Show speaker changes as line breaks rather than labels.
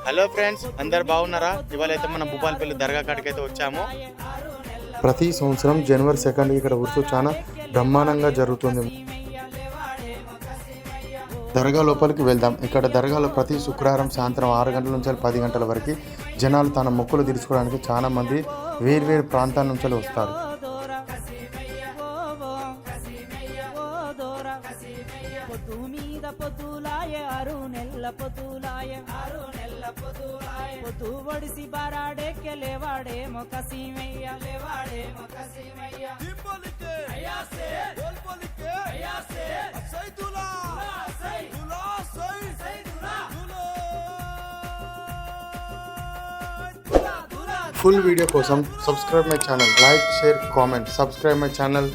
Hello friends, అందరు బాగున్నారా? ఇవాళ అయితే మనం భూపాలపల్లి దర్గా కాడికి అయితే వచ్చాము.
ప్రతి సంవత్సరం జనవరి 2 ఇక్కడ ఉర్సు చాలా బ్రహ్మాండంగా జరుగుతుంది. దర్గా లోపలికి వెళ్దాం. ఇక్కడ దర్గాలో ప్రతి శుక్రవారం సాయంత్రం 6 గంటల నుంచి 10 గంటల వరకు జనాలు తన మొక్కులు తీర్చుకోవడానికి చాలా మంది వేర్వేరు ప్రాంతాల నుంచి వస్తారు. ఫుల్ వీడియో కోసం subscribe my channel, like, share, comment. Subscribe my channel.